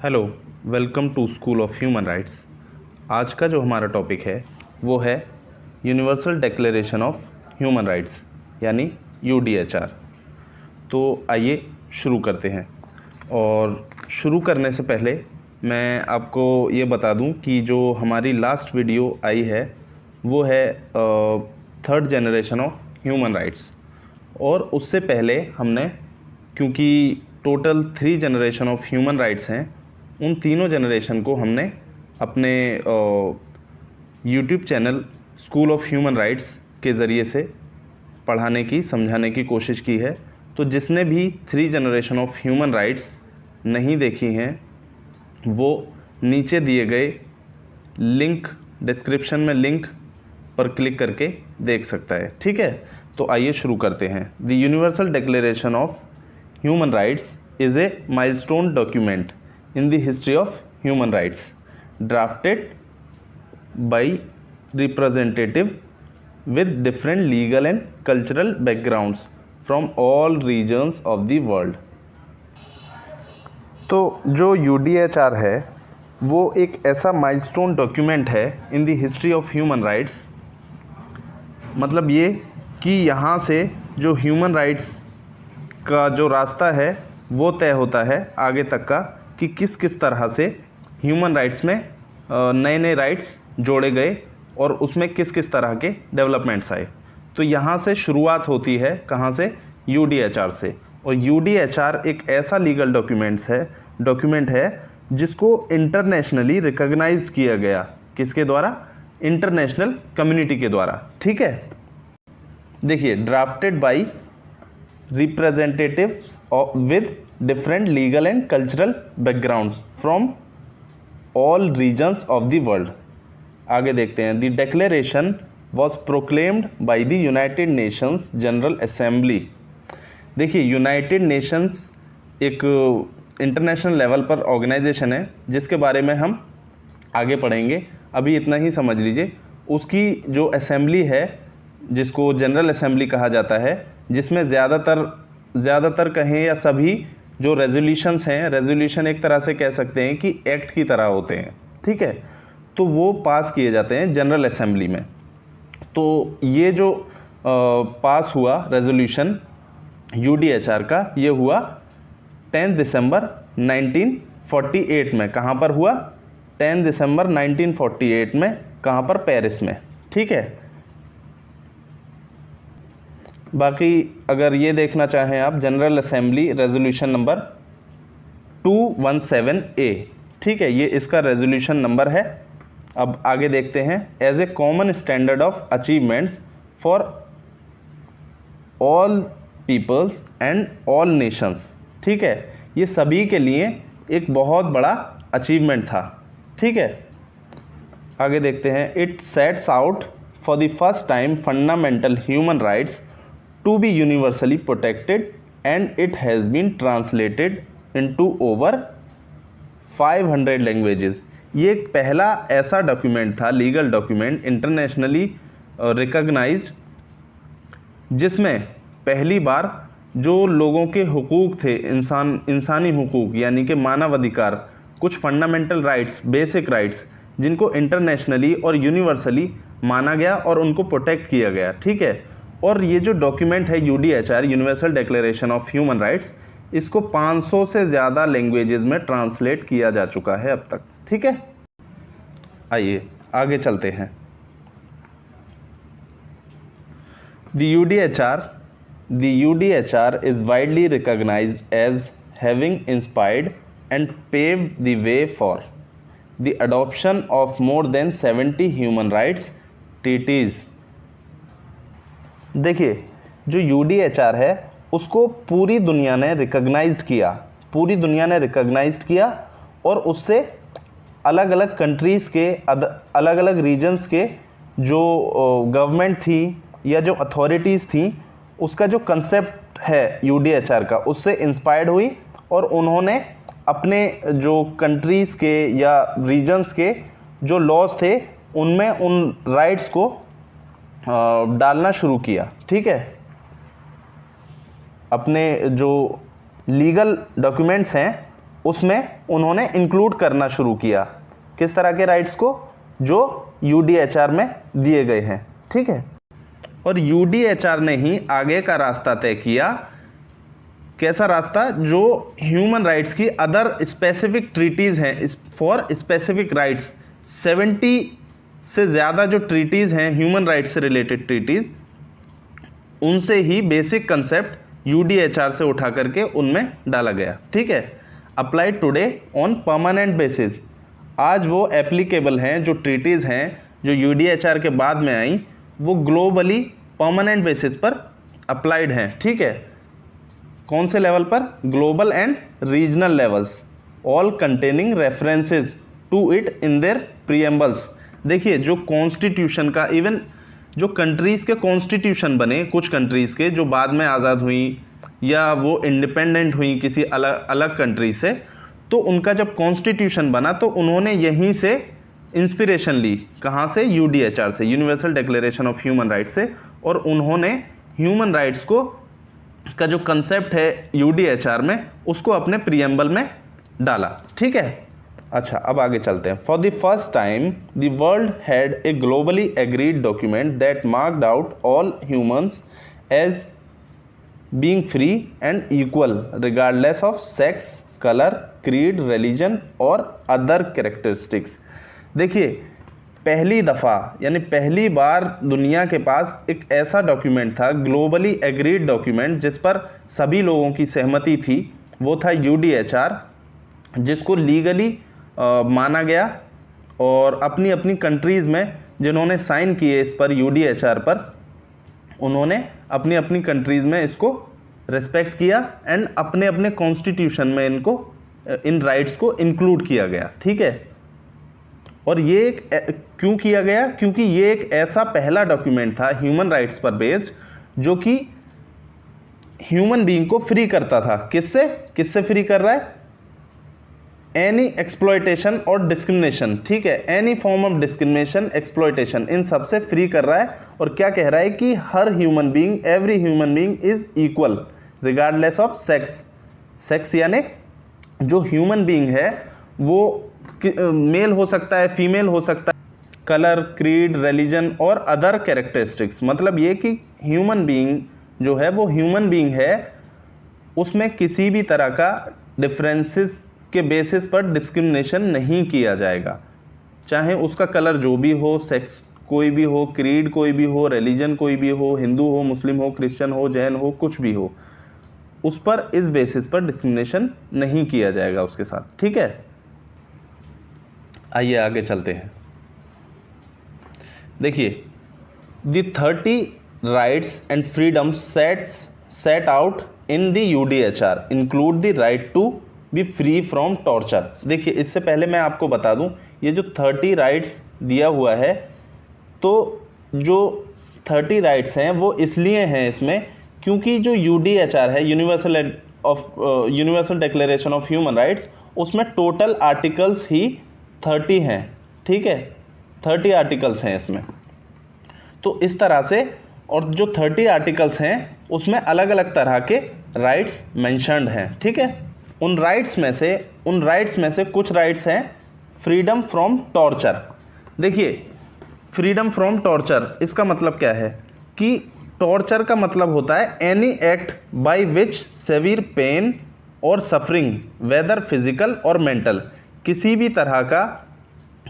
Hello, welcome to school of human rights. आज का जो हमारा टॉपिक है वो है universal declaration of human rights यानी यूडीएचआर। तो आइए शुरू करते हैं। और शुरू करने से पहले मैं आपको ये बता दूं कि जो हमारी लास्ट वीडियो आई है वो है third generation of human rights. और उससे पहले हमने, क्योंकि total 3 generation of human rights हैं, उन तीनों जनरेशन को हमने अपने YouTube channel school of human rights के ज़रिए से पढ़ाने की, समझाने की कोशिश की है। तो जिसने भी 3 जनरेशन ऑफ ह्यूमन राइट्स नहीं देखी हैं वो नीचे दिए गए लिंक, डिस्क्रिप्शन में लिंक पर क्लिक करके देख सकता है। ठीक है, तो आइए शुरू करते हैं। The universal declaration of human rights is a milestone document in the history of human rights, drafted by representative with different legal and cultural backgrounds from all regions of the world। तो जो UDHR है वो एक ऐसा milestone document है in the history of human rights. मतलब ये कि यहाँ से जो ह्यूमन राइट्स का जो रास्ता है वो तय होता है आगे तक का, कि किस किस तरह से ह्यूमन राइट्स में नए नए राइट्स जोड़े गए और उसमें किस किस तरह के डेवलपमेंट्स आए। तो यहाँ से शुरुआत होती है कहाँ से? यूडीएचआर से। और यूडीएचआर एक ऐसा लीगल डॉक्यूमेंट है जिसको इंटरनेशनली रिकॉग्नाइज्ड किया गया। किसके द्वारा? इंटरनेशनल कम्युनिटी के द्वारा। ठीक है, देखिए, drafted by representatives with different legal and cultural backgrounds from all regions of the world। आगे देखते हैं। The declaration was proclaimed by the United Nations General Assembly। देखिए, यूनाइटेड नेशंस एक इंटरनेशनल लेवल पर ऑर्गेनाइजेशन है जिसके बारे में हम आगे पढ़ेंगे। अभी इतना ही समझ लीजिए। उसकी जो असेंबली है जिसको जनरल असेंबली कहा जाता है, जिसमें ज़्यादातर कहें या सभी जो रेजोल्यूशंस हैं, रेजोल्यूशन एक तरह से कह सकते हैं कि एक्ट की तरह होते हैं। ठीक है, तो वो पास किए जाते हैं जनरल असेंबली में। तो ये जो पास हुआ रेजोल्यूशन यूडीएचआर का, ये हुआ 10 दिसंबर 1948 में। कहाँ पर हुआ? 10 दिसंबर 1948 में। कहाँ पर? पेरिस में। ठीक है, बाकी अगर ये देखना चाहें आप, general assembly resolution number 217A। ठीक है, ये इसका रेजोल्यूशन नंबर है। अब आगे देखते हैं। As a common standard of achievements for all peoples and all nations. ठीक है, ये सभी के लिए एक बहुत बड़ा अचीवमेंट था। ठीक है, आगे देखते हैं। It sets out for the first time fundamental human rights to be universally protected and it has been translated into over 500 languages। ये एक पहला ऐसा डॉक्यूमेंट था, लीगल डॉक्यूमेंट, इंटरनेशनली रिकॉग्नाइज्ड, जिसमें पहली बार जो लोगों के हुकूक थे, इंसानी हुकूक यानी कि मानव अधिकार, कुछ फंडामेंटल राइट्स, बेसिक राइट्स, जिनको इंटरनेशनली और यूनिवर्सली माना गया और उनको प्रोटेक्ट किया गया। ठीक है, और ये जो डॉक्यूमेंट है UDHR, universal declaration of human rights, इसको 500 से ज़्यादा लैंग्वेजेस में ट्रांसलेट किया जा चुका है अब तक। ठीक है, आइए आगे चलते हैं। The UDHR is widely recognised as having inspired and paved the way for the adoption of more than 70 human rights treaties. देखिए, जो यूडीएचआर है उसको पूरी दुनिया ने रिकॉग्नाइज्ड किया, और उससे अलग अलग कंट्रीज़ के, अलग अलग रीजन्स के जो गवर्नमेंट थी या जो अथॉरिटीज़ थी, उसका जो कंसेप्ट है यूडीएचआर का, उससे इंस्पायर्ड हुई और उन्होंने अपने जो कंट्रीज़ के या रीजन्स के जो लॉज थे उनमें उन राइट्स को डालना शुरू किया। ठीक है, अपने जो लीगल डॉक्यूमेंट्स हैं उसमें उन्होंने इंक्लूड करना शुरू किया। किस तरह के राइट्स को? जो यूडीएचआर में दिए गए हैं, ठीक है। और यूडीएचआर ने ही आगे का रास्ता तय किया। कैसा रास्ता? जो ह्यूमन राइट्स की अदर स्पेसिफिक ट्रीटीज़ हैं फॉर स्पेसिफिक राइट्स, 70 से ज़्यादा जो ट्रीटीज़ हैं ह्यूमन राइट्स से रिलेटेड ट्रीटीज़, उनसे ही बेसिक कंसेप्ट यूडीएचआर से उठा करके उनमें डाला गया, ठीक है। Applied today on permanent basis, आज वो एप्लीकेबल हैं, जो ट्रीटीज़ हैं जो यूडीएचआर के बाद में आई, वो ग्लोबली परमानेंट बेसिस पर अप्लाइड हैं, ठीक है। कौन से लेवल पर? Global and regional levels, all containing references to it in their preambles. देखिए, जो कॉन्स्टिट्यूशन का, इवन जो कंट्रीज़ के कॉन्स्टिट्यूशन बने, कुछ कंट्रीज़ के जो बाद में आज़ाद हुई या वो इंडिपेंडेंट हुई किसी अलग कंट्री से, तो उनका जब कॉन्स्टिट्यूशन बना तो उन्होंने यहीं से इंस्पिरेशन ली। कहाँ से? यूडीएचआर से, universal declaration of human rights से। और उन्होंने ह्यूमन राइट्स को का जो कंसेप्ट है यूडीएचआर में, उसको अपने प्रीएम्बल में डाला, ठीक है। अच्छा, अब आगे चलते हैं। For the first time the world had a globally agreed document that marked out all humans as being free and equal regardless of sex, colour, creed, religion और अदर कैरेक्टरिस्टिक्स। देखिए, पहली दफ़ा यानी पहली बार दुनिया के पास एक ऐसा डॉक्यूमेंट था, ग्लोबली एग्रीड डॉक्यूमेंट, जिस पर सभी लोगों की सहमति थी। वो था यूडीएचआर, जिसको लीगली माना गया। और अपनी अपनी कंट्रीज़ में जिन्होंने साइन किए इस पर, यूडीएचआर पर, उन्होंने अपनी अपनी कंट्रीज़ में इसको रिस्पेक्ट किया एंड अपने अपने कॉन्स्टिट्यूशन में इन राइट्स को इंक्लूड किया गया, ठीक है। और ये क्यों किया गया? क्योंकि ये एक ऐसा पहला डॉक्यूमेंट था ह्यूमन राइट्स पर बेस्ड, जो कि ह्यूमन बीइंग को फ्री करता था। किससे फ्री कर रहा है? एनी एक्सप्लॉयटेशन और डिस्क्रिमिनेशन, ठीक है। Any form of discrimination, exploitation, इन सब से फ्री कर रहा है। और क्या कह रहा है कि हर human being, every human being is equal regardless of sex यानी जो ह्यूमन बीइंग है वो मेल हो सकता है, फीमेल हो सकता है, कलर, क्रीड, रिलीजन और अदर कैरेक्टरिस्टिक्स। मतलब ये कि ह्यूमन बीइंग जो है वो ह्यूमन बीइंग है, उसमें किसी भी तरह का डिफरेंसेस के बेसिस पर डिस्क्रिमिनेशन नहीं किया जाएगा। चाहे उसका कलर जो भी हो, सेक्स कोई भी हो, क्रीड कोई भी हो, रिलीजन कोई भी हो, हिंदू हो, मुस्लिम हो, क्रिश्चियन हो, जैन हो, कुछ भी हो, उस पर इस बेसिस पर डिस्क्रिमिनेशन नहीं किया जाएगा उसके साथ, ठीक है। आइए आगे चलते हैं। देखिए, the 30 rights and freedoms set out in the UDHR include the right to be free from torture. देखिए, इससे पहले मैं आपको बता दूं, ये जो 30 राइट्स दिया हुआ है, तो जो 30 राइट्स हैं वो इसलिए हैं इसमें क्योंकि जो यूडीएचआर है, universal declaration of human rights, उसमें टोटल आर्टिकल्स ही 30 हैं, ठीक है। 30 आर्टिकल्स हैं इसमें। तो इस तरह से, और जो 30 आर्टिकल्स हैं उसमें अलग अलग तरह के राइट्स मेंशन्ड हैं, ठीक है। उन राइट्स में से कुछ राइट्स हैं फ्रीडम फ्रॉम टॉर्चर। देखिए, फ्रीडम फ्रॉम टॉर्चर, इसका मतलब क्या है कि टॉर्चर का मतलब होता है any act by which severe pain और सफरिंग, वेदर फिजिकल और मेंटल, किसी भी तरह का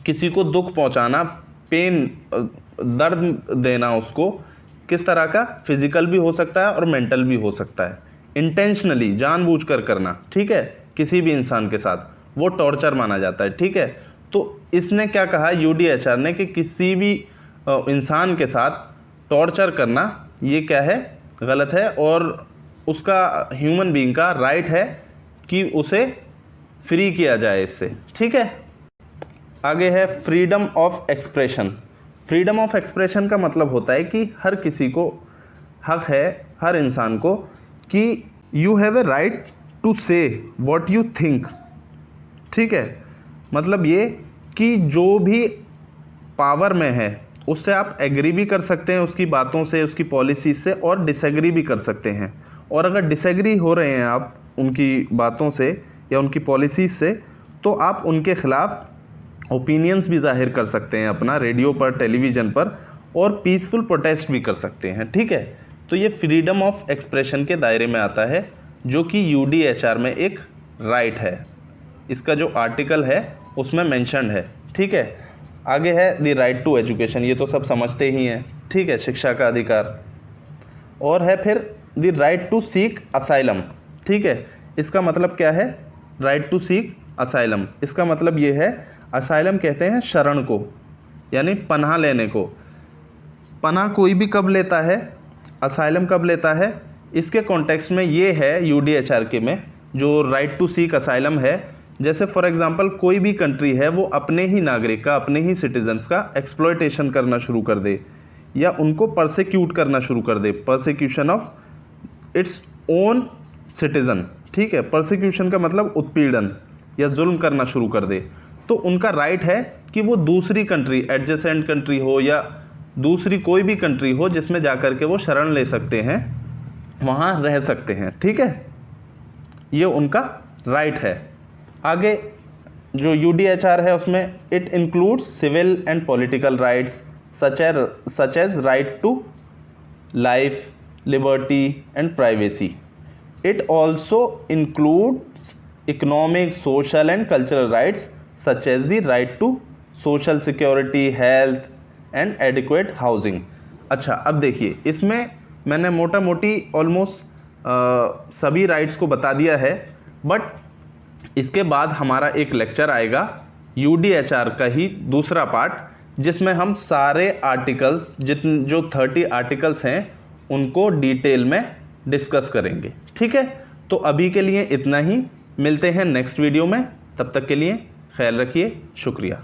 किसी को दुख पहुंचाना, पेन, दर्द देना उसको, किस तरह का? फिजिकल भी हो सकता है और मेंटल भी हो सकता है। इंटेंशनली, जानबूझकर करना, ठीक है, किसी भी इंसान के साथ, वो टॉर्चर माना जाता है, ठीक है। तो इसने क्या कहा यूडीएचआर ने कि किसी भी इंसान के साथ टॉर्चर करना ये क्या है? गलत है, और उसका ह्यूमन बीइंग का राइट है कि उसे फ्री किया जाए इससे, ठीक है। आगे है freedom of expression. Freedom of expression का मतलब होता है कि हर किसी को हक है, हर इंसान को, कि you have a right to say what you think, ठीक है। मतलब ये कि जो भी पावर में है उससे आप एग्री भी कर सकते हैं, उसकी बातों से, उसकी पॉलिसी से, और डिसएग्री भी कर सकते हैं। और अगर डिसएग्री हो रहे हैं आप उनकी बातों से या उनकी पॉलिसीज़ से, तो आप उनके ख़िलाफ़ ओपिनियंस भी जाहिर कर सकते हैं अपना रेडियो पर, टेलीविज़न पर, और पीसफुल प्रोटेस्ट भी कर सकते हैं। ठीक है, तो ये फ्रीडम ऑफ एक्सप्रेशन के दायरे में आता है, जो कि यूडीएचआर में एक राइट है। इसका जो आर्टिकल है उसमें मेंशन्ड है। ठीक है, आगे है द राइट टू एजुकेशन, ये तो सब समझते ही हैं। ठीक है, शिक्षा का अधिकार। और है फिर the right to seek asylum. ठीक है, इसका मतलब क्या है? राइट टू सीक असाइलम, इसका मतलब ये है, असाइलम कहते हैं शरण को, यानी पनाह लेने को। पनाह कोई भी कब लेता है, असाइलम कब लेता है? इसके कॉन्टेक्स्ट में ये है यूडीएचआर के में जो राइट टू सीक असाइलम है, जैसे फॉर एग्जांपल कोई भी कंट्री है वो अपने ही नागरिक का, अपने ही सिटीजन्स का एक्सप्लॉयटेशन करना शुरू कर दे या उनको परसिक्यूट करना शुरू कर दे, persecution of its own citizen. ठीक है, परसिक्यूशन का मतलब उत्पीड़न या जुल्म करना शुरू कर दे, तो उनका राइट है कि वो दूसरी कंट्री, एडजेसेंट कंट्री हो या दूसरी कोई भी कंट्री हो जिसमें जाकर के वो शरण ले सकते हैं, वहाँ रह सकते हैं। ठीक है, ये उनका राइट है। आगे जो यूडीएचआर है उसमें it includes civil and political rights such as right to life, liberty and privacy. It also includes economic, social and cultural rights such as the right to social security, health and adequate housing. अच्छा, अब देखिए, इसमें मैंने मोटा मोटी almost सभी rights को बता दिया है, बट इसके बाद हमारा एक लेक्चर आएगा यूडीएचआर का ही दूसरा पार्ट, जिसमें हम सारे आर्टिकल्स जो 30 आर्टिकल्स हैं उनको डिटेल में डिस्कस करेंगे। ठीक है, तो अभी के लिए इतना ही, मिलते हैं नेक्स्ट वीडियो में, तब तक के लिए ख्याल रखिए, शुक्रिया।